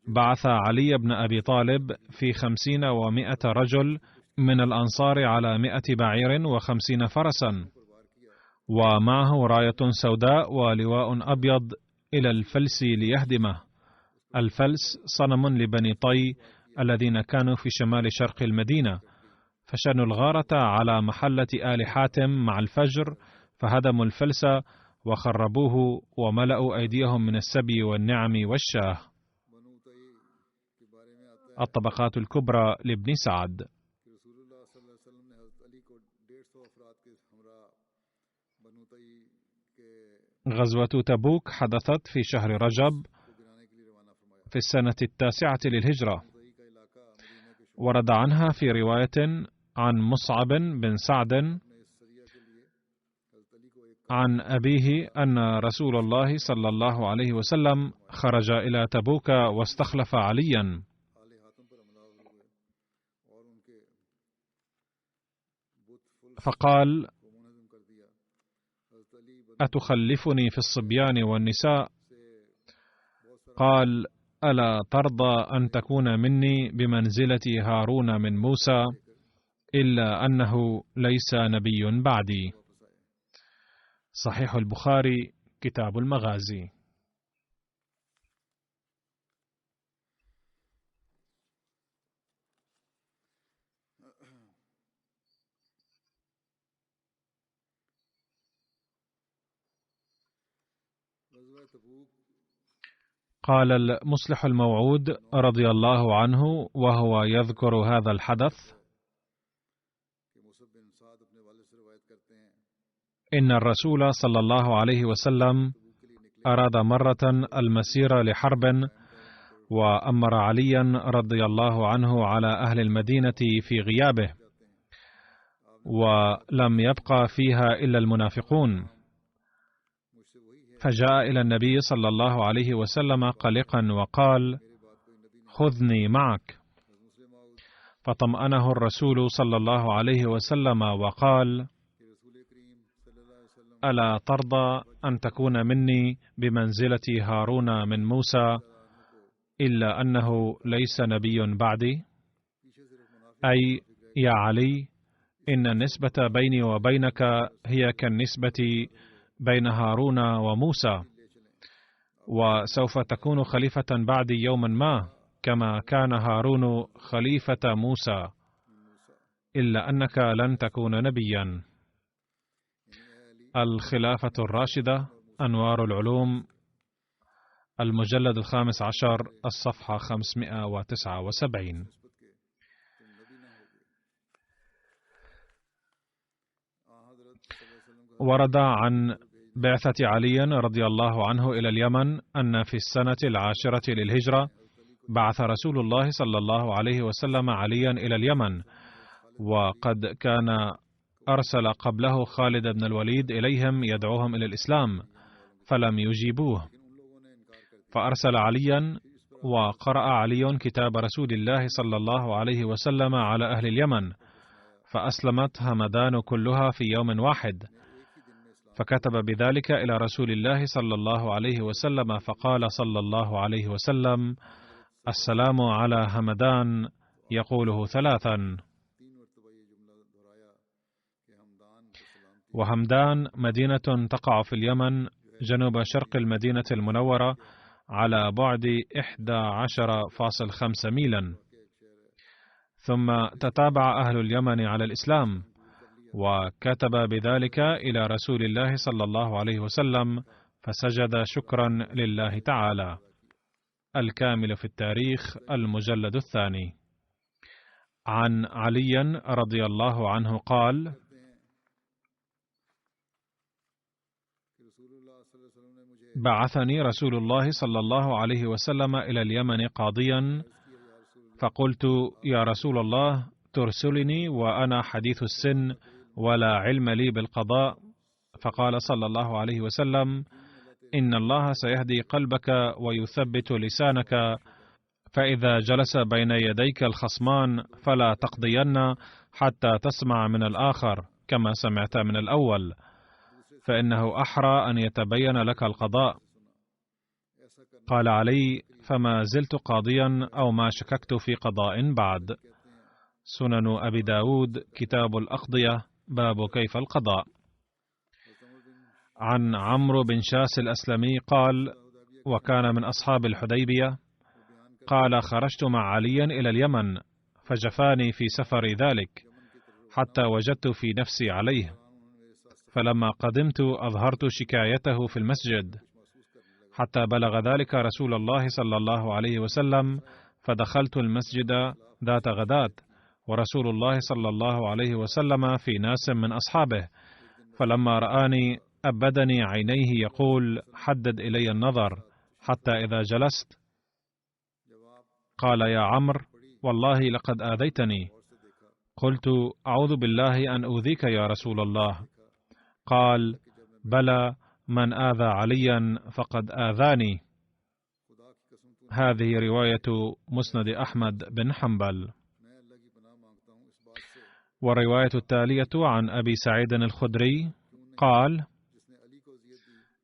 بعث علي بن أبي طالب في 50 و100 رجل من الأنصار على 100 بعير و50 فرسا، ومعه راية سوداء ولواء أبيض إلى الفلس ليهدمه. الفلس صنم لبني طي الذين كانوا في شمال شرق المدينة، فشنوا الغارة على محلة آل حاتم مع الفجر، فهدموا الفلس وخربوه وملأوا أيديهم من السبي والنعم والشاه. الطبقات الكبرى لابن سعد. غزوة تبوك حدثت في شهر رجب في السنة 9 للهجرة. ورد عنها في رواية عن مصعب بن سعد عن أبيه أن رسول الله صلى الله عليه وسلم خرج إلى تبوك واستخلف عليا، فقال: أتخلفني في الصبيان والنساء؟ قال: ألا ترضى أن تكون مني بمنزلة هارون من موسى، إلا أنه ليس نبي بعدي. صحيح البخاري كتاب المغازي. قال المصلح الموعود رضي الله عنه وهو يذكر هذا الحدث: إن الرسول صلى الله عليه وسلم أراد مرة المسير لحرب، وأمر عليا رضي الله عنه على أهل المدينة في غيابه، ولم يبقى فيها إلا المنافقون، فجاء إلى النبي صلى الله عليه وسلم قلقا وقال: خذني معك. فطمأنه الرسول صلى الله عليه وسلم وقال: ألا ترضى أن تكون مني بمنزلة هارون من موسى، إلا أنه ليس نبي بعدي؟ أي يا علي، إن النسبة بيني وبينك هي كالنسبة بين هارون وموسى، وسوف تكون خليفة بعدي يوما ما، كما كان هارون خليفة موسى، إلا أنك لن تكون نبيا. الخلافة الراشدة، أنوار العلوم، المجلد 15، الصفحة 579. ورد عن بعثة علي رضي الله عنه إلى اليمن أن في السنة 10 للهجرة بعث رسول الله صلى الله عليه وسلم عليا إلى اليمن، وقد كان أرسل قبله خالد بن الوليد إليهم يدعوهم إلى الإسلام، فلم يجيبوه، فأرسل عليا، وقرأ علي كتاب رسول الله صلى الله عليه وسلم على أهل اليمن، فأسلمت همدان كلها في يوم واحد، فكتب بذلك إلى رسول الله صلى الله عليه وسلم، فقال صلى الله عليه وسلم: السلام على همدان، يقوله 3. وهمدان مدينة تقع في اليمن جنوب شرق المدينة المنورة على بعد 11.5 ميلا. ثم تتابع أهل اليمن على الإسلام، وكتب بذلك إلى رسول الله صلى الله عليه وسلم، فسجد شكرا لله تعالى. الكامل في التاريخ، المجلد 2. عن علي رضي الله عنه قال: بعثني رسول الله صلى الله عليه وسلم إلى اليمن قاضيا، فقلت: يا رسول الله، ترسلني وأنا حديث السن ولا علم لي بالقضاء؟ فقال صلى الله عليه وسلم: إن الله سيهدي قلبك ويثبت لسانك، فإذا جلس بين يديك الخصمان فلا تقضين حتى تسمع من الآخر كما سمعت من الأول، فإنه أحرى أن يتبين لك القضاء. قال علي: فما زلت قاضيا أو ما شككت في قضاء بعد. سنن أبي داود، كتاب الأقضية، باب كيف القضاء. عن عمرو بن شاس الأسلمي قال: وكان من أصحاب الحديبية، قال: خرجت مع علي إلى اليمن، فجفاني في سفر ذلك، حتى وجدت في نفسي عليه، فلما قدمت أظهرت شكايته في المسجد، حتى بلغ ذلك رسول الله صلى الله عليه وسلم، فدخلت المسجد ذات غداة ورسول الله صلى الله عليه وسلم في ناس من أصحابه، فلما رآني أبدني عينيه يقول: حدد إلي النظر. حتى إذا جلست قال: يا عمرو، والله لقد آذيتني. قلت: أعوذ بالله أن أؤذيك يا رسول الله. قال: بلى، من آذى عليا فقد آذاني. هذه رواية مسند أحمد بن حنبل. والرواية التالية عن أبي سعيد الخدري قال: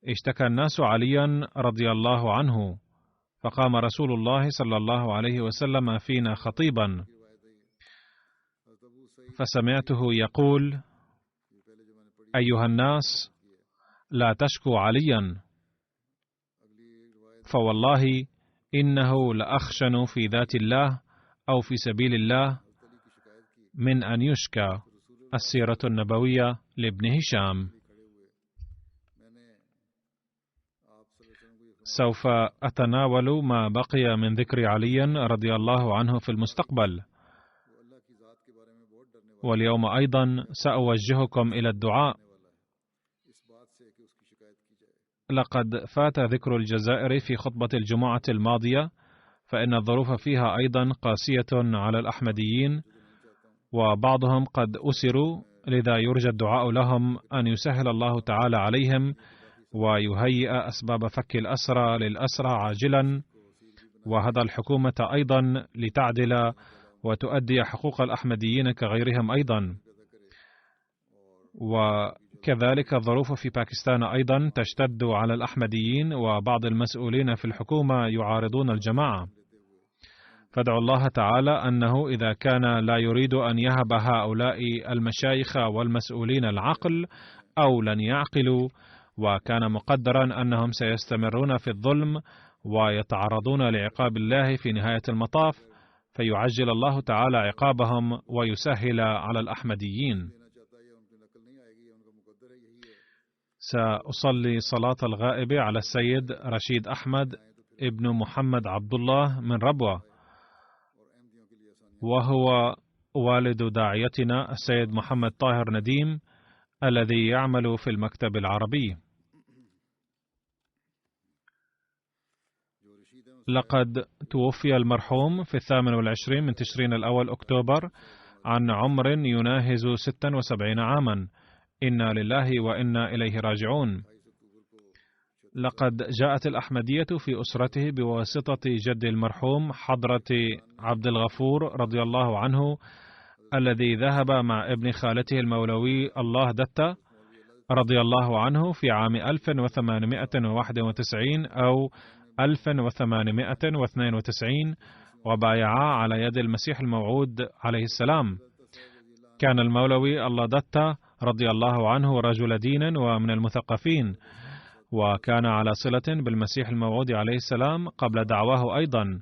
اشتكى الناس عليا رضي الله عنه، فقام رسول الله صلى الله عليه وسلم فينا خطيبا، فسمعته يقول: أيها الناس، لا تشكوا عليا، فوالله إنه لأخشن في ذات الله أو في سبيل الله من أن يشكى. السيرة النبوية لابن هشام. سوف أتناول ما بقي من ذكر علي رضي الله عنه في المستقبل، واليوم أيضا سأوجهكم إلى الدعاء. لقد فات ذكر الجزائر في خطبة الجمعة الماضية، فإن الظروف فيها أيضا قاسية على الأحمديين، وبعضهم قد أسروا، لذا يرجى الدعاء لهم أن يسهل الله تعالى عليهم ويهيئ أسباب فك الأسرى للأسرى عاجلا، وهذا الحكومة أيضا لتعدل وتؤدي حقوق الأحمديين كغيرهم أيضا. وكذلك الظروف في باكستان أيضا تشتد على الأحمديين، وبعض المسؤولين في الحكومة يعارضون الجماعة، فادعوا الله تعالى أنه إذا كان لا يريد أن يهب هؤلاء المشايخ والمسؤولين العقل أو لن يعقلوا، وكان مقدرا أنهم سيستمرون في الظلم ويتعرضون لعقاب الله في نهاية المطاف، فيعجل الله تعالى عقابهم ويسهل على الأحمديين. سأصلي صلاة الغائب على السيد رشيد أحمد ابن محمد عبد الله من ربوة، وهو والد داعيتنا السيد محمد طاهر نديم الذي يعمل في المكتب العربي. لقد توفي المرحوم في 28 من تشرين الأول أكتوبر عن عمر يناهز 76 عاما. إنا لله وإنا إليه راجعون. لقد جاءت الأحمدية في أسرته بواسطة جد المرحوم حضرة عبد الغفور رضي الله عنه، الذي ذهب مع ابن خالته المولوي الله دتة رضي الله عنه في عام 1891 أو 1892، وبايعا على يد المسيح الموعود عليه السلام. كان المولوي الله دتة رضي الله عنه رجل دين ومن المثقفين، وكان على صلة بالمسيح الموعود عليه السلام قبل دعواه أيضا.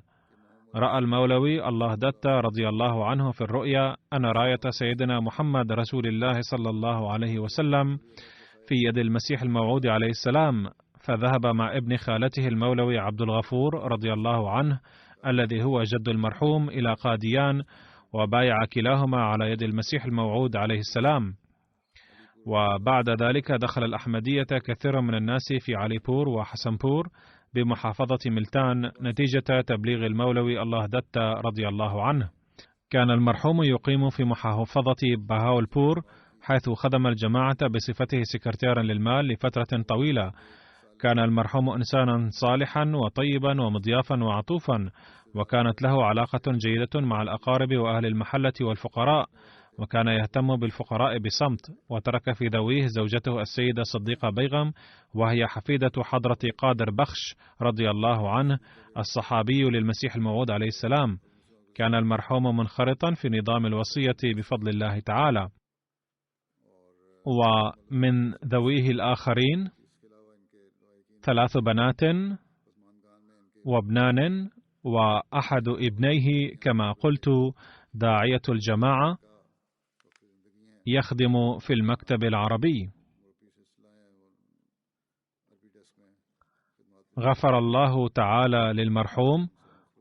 رأى المولوي الله دتة رضي الله عنه في الرؤيا أن راية سيدنا محمد رسول الله صلى الله عليه وسلم في يد المسيح الموعود عليه السلام، فذهب مع ابن خالته المولوي عبد الغفور رضي الله عنه الذي هو جد المرحوم إلى قاديان، وبايع كلاهما على يد المسيح الموعود عليه السلام. وبعد ذلك دخل الأحمدية كثير من الناس في عليبور وحسنبور بمحافظة ملتان نتيجة تبليغ المولوي الله دتة رضي الله عنه. كان المرحوم يقيم في محافظة بهاولبور، حيث خدم الجماعة بصفته سكرتيرا للمال لفترة طويلة. كان المرحوم إنسانا صالحا وطيبا ومضيافا وعطوفا، وكانت له علاقة جيدة مع الأقارب وأهل المحلة والفقراء، وكان يهتم بالفقراء بصمت. وترك في ذويه زوجته السيدة صديقة بيغم، وهي حفيدة حضرة قادر بخش رضي الله عنه الصحابي للمسيح الموعود عليه السلام. كان المرحوم منخرطا في نظام الوصية بفضل الله تعالى. ومن ذويه الآخرين 3 بنات وابنان، وأحد ابنيه كما قلت داعية الجماعة، يخدم في المكتب العربي. غفر الله تعالى للمرحوم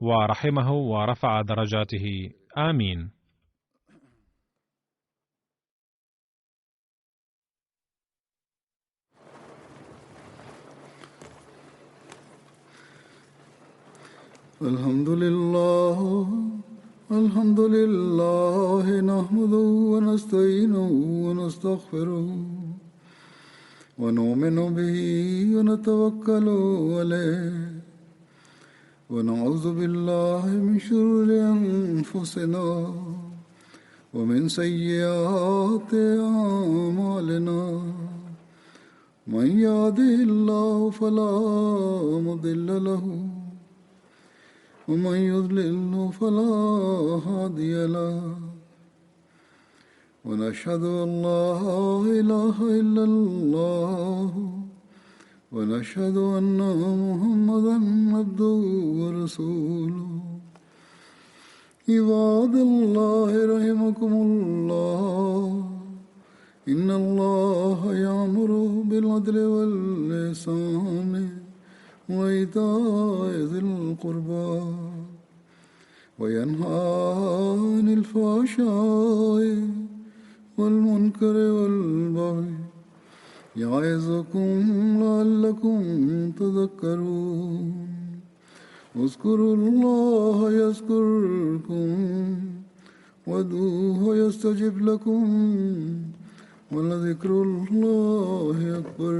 ورحمه ورفع درجاته، آمين. الحمد لله نحمده ونستعينه ونستغفره ونؤمن به ونتوكل عليه ونعوذ بالله من شرور أنفسنا ومن سيئات أعمالنا من يهده الله فلا مضل له ومن يضلل فلا هادي له ونشهد أن لا إله إلا الله ونشهد أن محمدا عبده ورسوله. عباد الله رحمكم الله، إن الله يأمر بالعدل والإحسان وإيتاء ذي القربى وينهى عن الفحشاء والمنكر والبغي يعظكم لعلكم تذكرون. اذكروا الله يذكركم وادعوه يستجب لكم ولذكر الله أكبر.